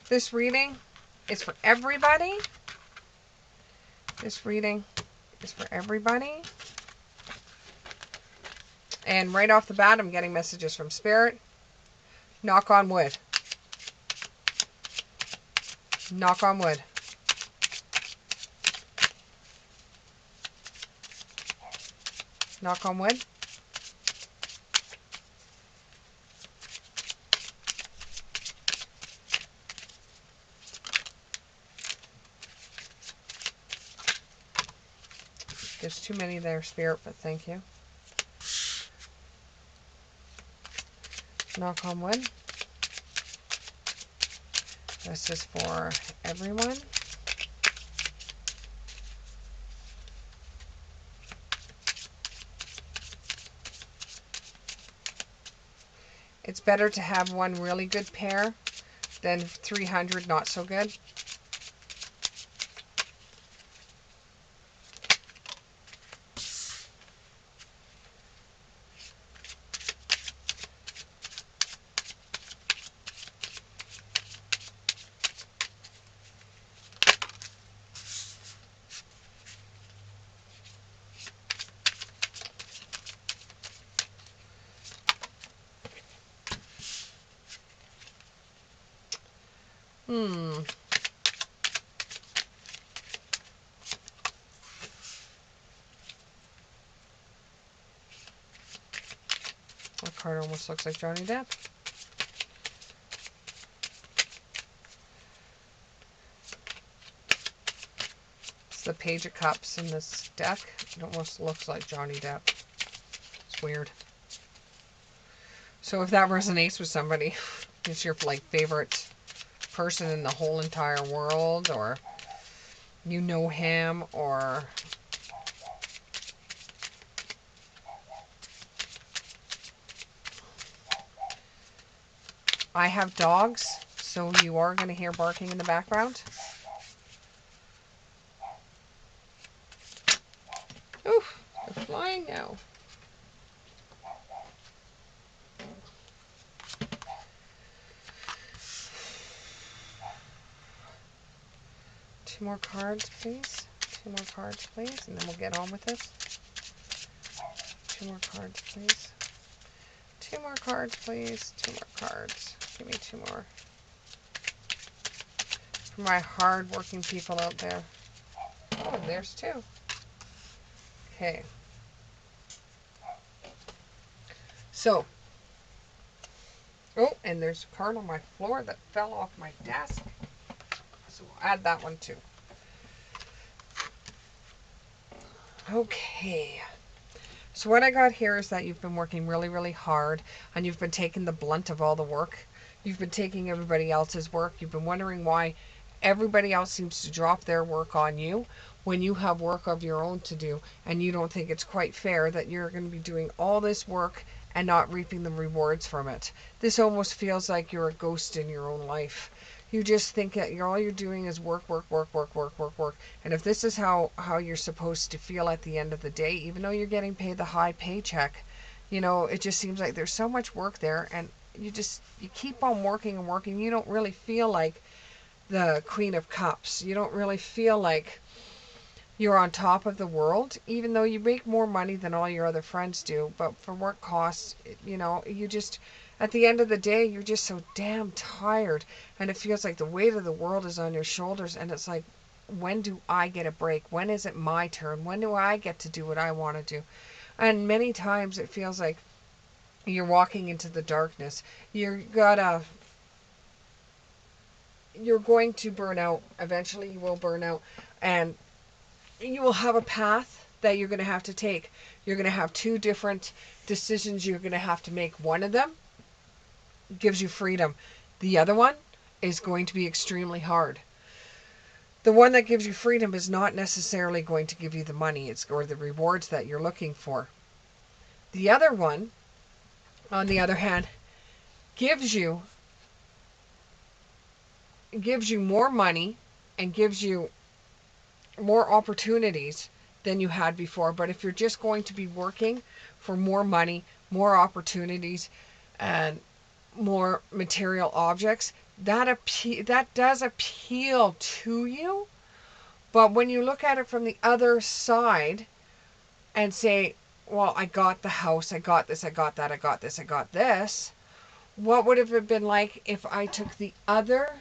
This reading is for everybody. This reading is for everybody. And right off the bat, I'm getting messages from Spirit. Knock on wood. Knock on wood. Knock on wood. There's too many there, Spirit, but thank you. Knock on wood. This is for everyone. It's better to have one really good pair than 300 not so good. That card almost looks like Johnny Depp. It's the Page of Cups in this deck. It almost looks like Johnny Depp. It's weird. So if that resonates with somebody, it's your like favorite person in the whole entire world, or you know him, or I have dogs, so you are going to hear barking in the background. Oof, they're flying now. Two more cards, please. Two more cards, please, and then we'll get on with this. Two more cards, please. Two more cards, please. Two more cards. Give me two more. For my hard-working people out there. Oh, there's two. Okay. So. Oh, and there's a card on my floor that fell off my desk. So we'll add that one too. Okay. So what I got here is that you've been working really, really hard, and you've been taking the blunt of all the work. You've been taking everybody else's work. You've been wondering why everybody else seems to drop their work on you when you have work of your own to do, and you don't think it's quite fair that you're going to be doing all this work and not reaping the rewards from it. This almost feels like you're a ghost in your own life. You just think that all you're doing is work, work, work, work, work, work, work. And if this is how you're supposed to feel at the end of the day, even though you're getting paid the high paycheck, you know, it just seems like there's so much work there, and you keep on working and working. You don't really feel like the Queen of Cups. You don't really feel like you're on top of the world, even though you make more money than all your other friends do. But for work costs, you know, you just, at the end of the day, you're just so damn tired, and it feels like the weight of the world is on your shoulders, and it's like, when do I get a break? When is it my turn? When do I get to do what I want to do? And many times it feels like you're walking into the darkness. You're going to burn out. Eventually you will burn out, and you will have a path that you're going to have to take. You're going to have two different decisions you're going to have to make. One of them gives you freedom. The other one is going to be extremely hard. The one that gives you freedom is not necessarily going to give you the money or the rewards that you're looking for. The other one, on the other hand, gives you more money and gives you more opportunities than you had before. But if you're just going to be working for more money, more opportunities, and more material objects, that does appeal to you. But when you look at it from the other side and say, well, I got the house, I got this, I got that, I got this, I got this. What would it have been like if I took the other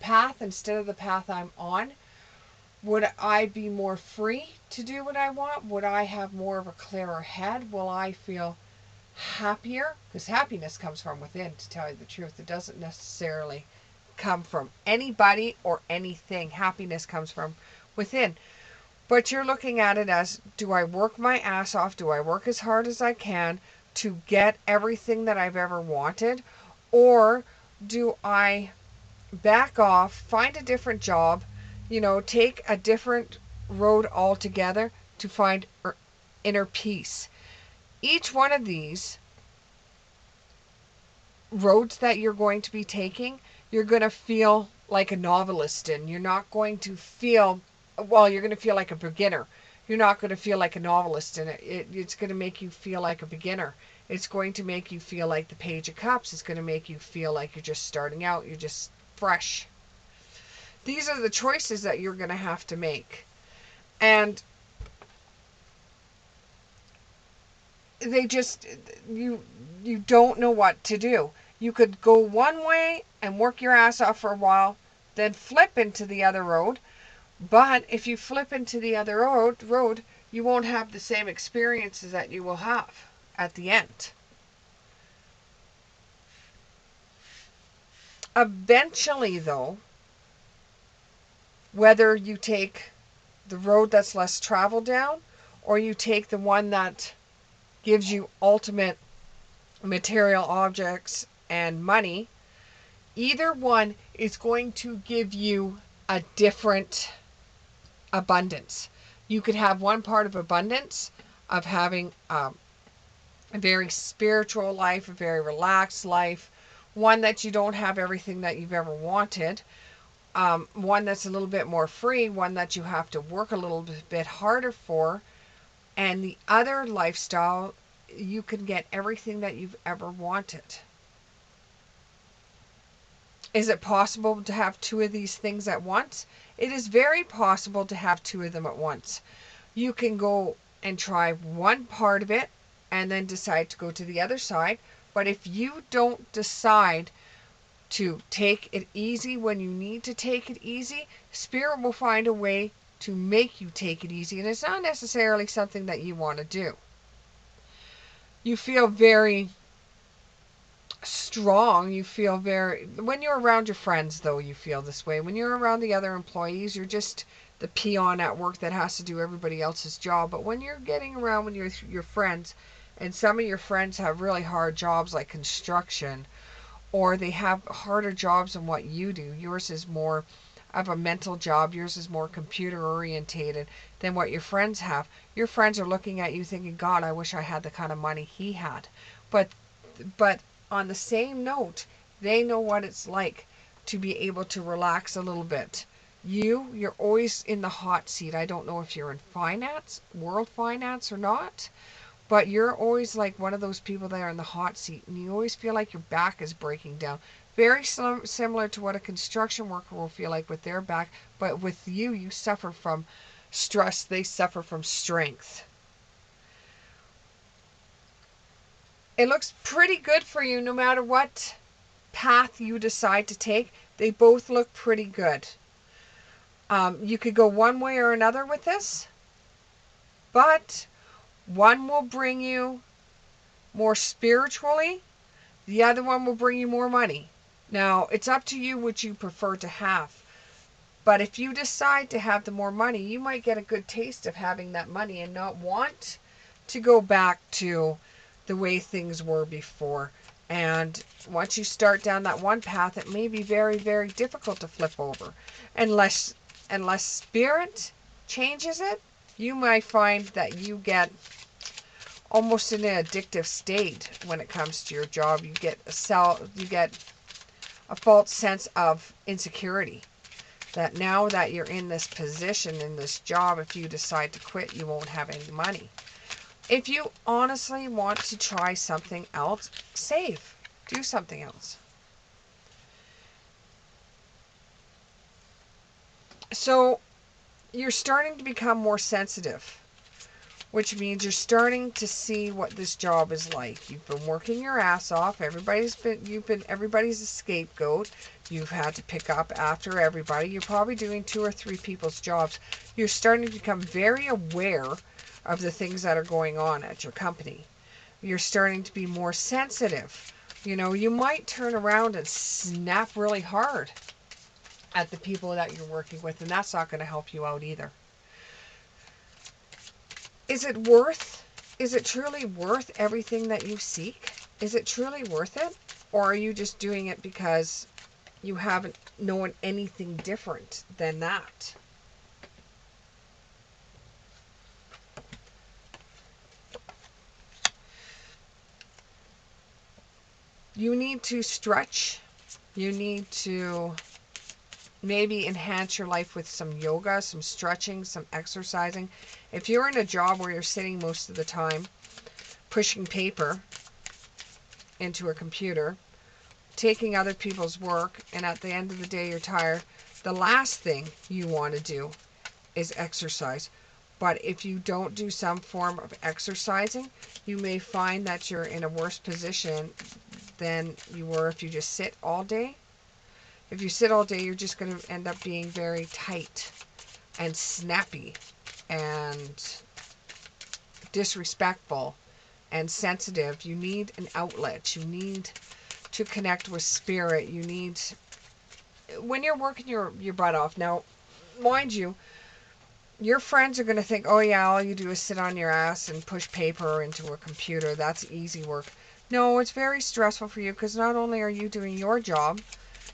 path instead of the path I'm on? Would I be more free to do what I want? Would I have more of a clearer head? Will I feel happier? Because happiness comes from within, to tell you the truth. It doesn't necessarily come from anybody or anything. Happiness comes from within. But you're looking at it as, do I work my ass off? Do I work as hard as I can to get everything that I've ever wanted? Or do I back off, find a different job, take a different road altogether to find inner peace? Each one of these roads that you're going to be taking, you're going to feel like a novelist in. You're not going to feel, well, you're going to feel like a beginner. You're not going to feel like a novelist in it. It's going to make you feel like a beginner. It's going to make you feel like the Page of Cups. It's going to make you feel like you're just starting out. You're just fresh. These are the choices that you're going to have to make. And they just, you don't know what to do. You could go one way and work your ass off for a while, then flip into the other road. But if you flip into the other road, you won't have the same experiences that you will have at the end. Eventually, though, whether you take the road that's less traveled down or you take the one that gives you ultimate material objects and money, either one is going to give you a different abundance. You could have one part of abundance of having a very spiritual life, a very relaxed life, one that you don't have everything that you've ever wanted, one that's a little bit more free, one that you have to work a little bit harder for, and the other lifestyle, you can get everything that you've ever wanted. Is it possible to have two of these things at once? It is very possible to have two of them at once. You can go and try one part of it and then decide to go to the other side. But if you don't decide to take it easy when you need to take it easy, Spirit will find a way to make you take it easy. And it's not necessarily something that you want to do. You feel very strong. You feel very, when you're around your friends, though, you feel this way. When you're around the other employees, you're just the peon at work that has to do everybody else's job. But when you're getting around with your friends, and some of your friends have really hard jobs like construction, or they have harder jobs than what you do. Yours is more of a mental job. Yours is more computer orientated than what your friends have. Your friends are looking at you thinking, God, I wish I had the kind of money he had. But on the same note, they know what it's like to be able to relax a little bit. You're always in the hot seat. I don't know if you're in finance, world finance or not, but you're always like one of those people that are in the hot seat, and you always feel like your back is breaking down. Very similar to what a construction worker will feel like with their back, but with you, you suffer from stress. They suffer from strength. It looks pretty good for you no matter what path you decide to take. They both look pretty good. You could go one way or another with this, but one will bring you more spiritually. The other one will bring you more money. Now, it's up to you what you prefer to have. But if you decide to have the more money, you might get a good taste of having that money and not want to go back to the way things were before. And once you start down that one path, it may be very, very difficult to flip over. Unless Spirit changes it, you might find that you get almost in an addictive state when it comes to your job. You get a false sense of insecurity. That now that you're in this position, in this job, if you decide to quit, you won't have any money. If you honestly want to try something else, save. Do something else. So you're starting to become more sensitive, which means you're starting to see what this job is like. You've been working your ass off. Everybody's a scapegoat. You've had to pick up after everybody. You're probably doing 2 or 3 people's jobs. You're starting to become very aware of the things that are going on at your company. You're starting to be more sensitive. You know, you might turn around and snap really hard at the people that you're working with, and that's not going to help you out either. Is it truly worth everything that you seek? Is it truly worth it? Or are you just doing it because you haven't known anything different than that? You need to stretch. You need to maybe enhance your life with some yoga, some stretching, some exercising. If you're in a job where you're sitting most of the time, pushing paper into a computer, taking other people's work, and at the end of the day you're tired, the last thing you want to do is exercise. But if you don't do some form of exercising, you may find that you're in a worse position than you were if you just sit all day. If you sit all day, you're just going to end up being very tight and snappy and disrespectful and sensitive. You need an outlet. You need to connect with spirit. You need, when you're working your butt off, now, mind you, your friends are going to think, oh yeah, all you do is sit on your ass and push paper into a computer. That's easy work. No, it's very stressful for you, because not only are you doing your job,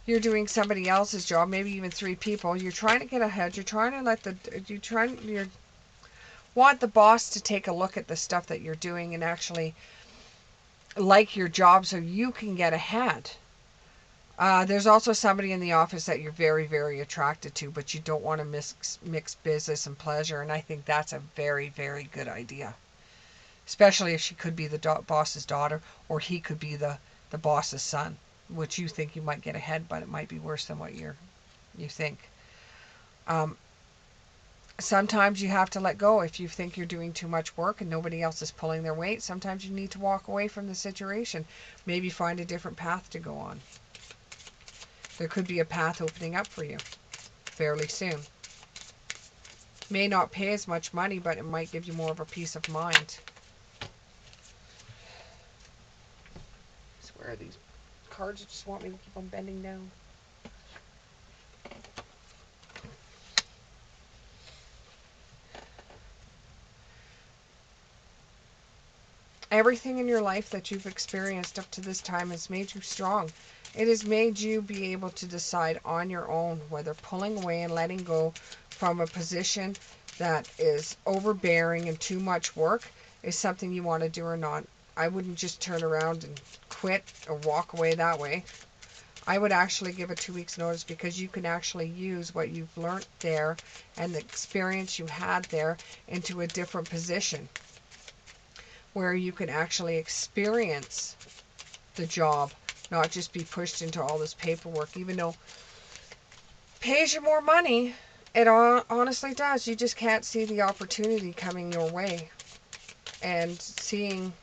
you're doing somebody else's job, maybe even 3 people. You're trying to get ahead. You're trying to you want the boss to take a look at the stuff that you're doing and actually like your job so you can get ahead. There's also somebody in the office that you're very, very attracted to, but you don't want to mix business and pleasure, and I think that's a very, very good idea. Especially if she could be the boss's daughter, or he could be the boss's son, which you think you might get ahead, but it might be worse than what you think. Sometimes you have to let go. If you think you're doing too much work and nobody else is pulling their weight, sometimes you need to walk away from the situation. Maybe find a different path to go on. There could be a path opening up for you fairly soon. May not pay as much money, but it might give you more of a peace of mind. I swear these cards just want me to keep on bending down. Everything in your life that you've experienced up to this time has made you strong. It has made you be able to decide on your own whether pulling away and letting go from a position that is overbearing and too much work is something you want to do or not. I wouldn't just turn around and quit or walk away that way. I would actually give a 2 weeks notice, because you can actually use what you've learned there and the experience you had there into a different position, where you can actually experience the job, not just be pushed into all this paperwork. Even though it pays you more money, it honestly does. You just can't see the opportunity coming your way and seeing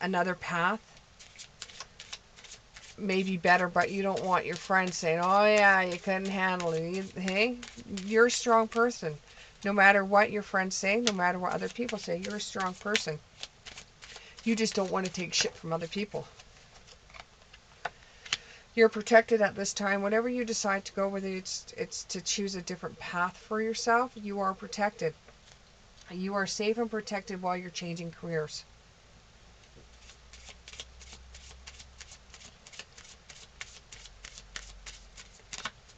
another path may be better, but you don't want your friends saying, oh yeah, you couldn't handle it. Hey, you're a strong person. No matter what your friends say, no matter what other people say, you're a strong person. You just don't want to take shit from other people. You're protected at this time. Whatever you decide to go with, it's to choose a different path for yourself. You are protected. You are safe and protected while you're changing careers.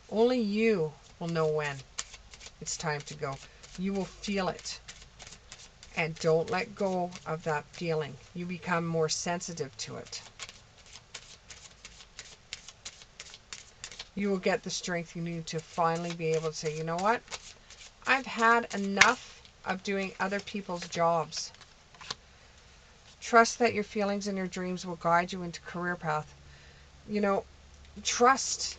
Only you will know when it's time to go. You will feel it. And don't let go of that feeling. You become more sensitive to it. You will get the strength you need to finally be able to say, you know what? I've had enough of doing other people's jobs. Trust that your feelings and your dreams will guide you into career path. You know, trust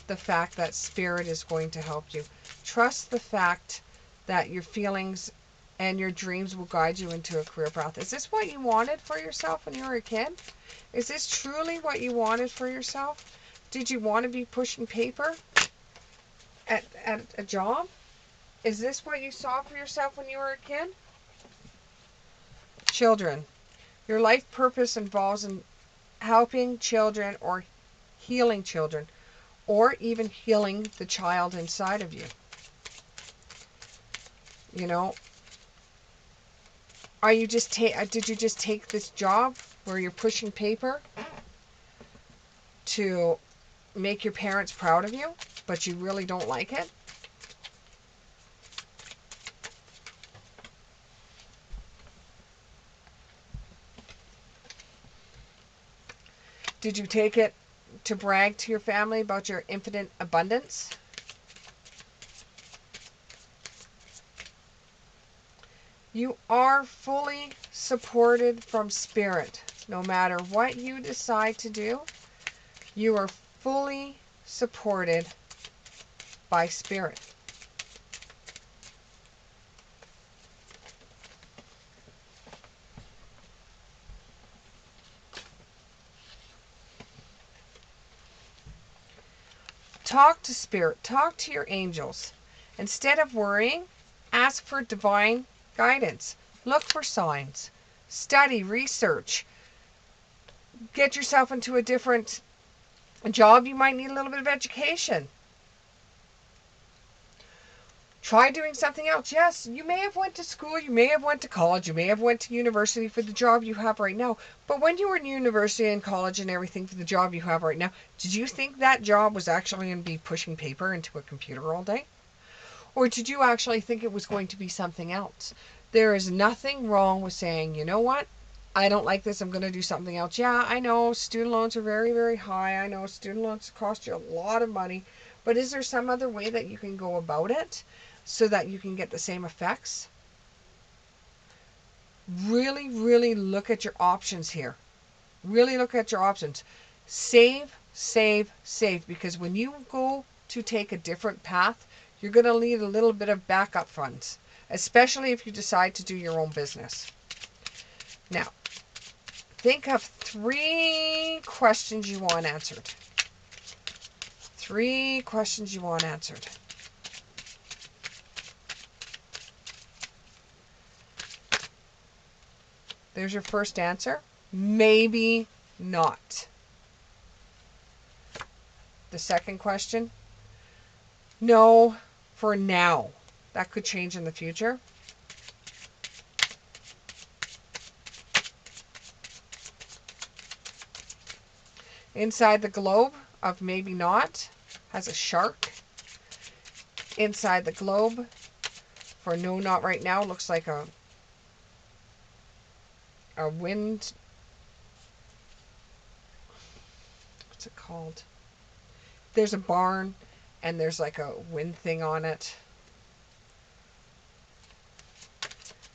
the fact that spirit is going to help you. Trust the fact that your feelings and your dreams will guide you into a career path. Is this what you wanted for yourself when you were a kid? Is this truly what you wanted for yourself? Did you want to be pushing paper at a job? Is this what you saw for yourself when you were a kid? Children. Your life purpose involves in helping children or healing children, or even healing the child inside of you. You know, did you just take this job where you're pushing paper to make your parents proud of you, but you really don't like it? Did you take it to brag to your family about your infinite abundance? You are fully supported from spirit. No matter what you decide to do, you are fully supported by spirit. Talk to spirit. Talk to your angels. Instead of worrying, ask for divine guidance. Look for signs. Study, research. Get yourself into a different job. You might need a little bit of education. Try doing something else. Yes, you may have went to school, you may have went to college, you may have went to university for the job you have right now. But when you were in university and college and everything for the job you have right now, did you think that job was actually going to be pushing paper into a computer all day? Or did you actually think it was going to be something else? There is nothing wrong with saying, you know what? I don't like this. I'm going to do something else. Yeah, I know student loans are very, very high. I know student loans cost you a lot of money. But is there some other way that you can go about it so that you can get the same effects? Really, really look at your options here. Really look at your options. Save, save, save. Because when you go to take a different path, you're going to need a little bit of backup funds, especially if you decide to do your own business. Now, think of 3 questions you want answered. 3 questions you want answered. There's your first answer. Maybe not. The second question. No, for now. That could change in the future. Inside the globe of maybe not has a shark. Inside the globe for no, not right now looks like a wind. What's it called? There's a barn and there's like a wind thing on it.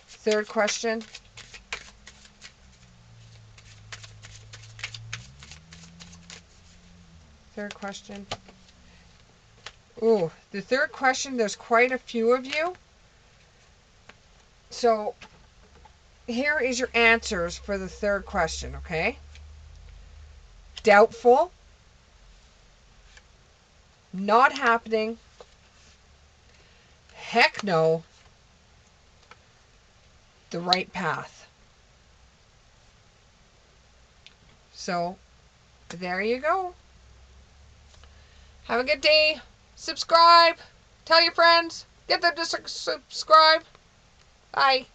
Third question. Third question. Ooh, the third question, there's quite a few of you. So here is your answers for the third question, okay? Doubtful. Not happening. Heck no. The right path. So there you go. Have a good day. Subscribe. Tell your friends. Get them to subscribe. Bye.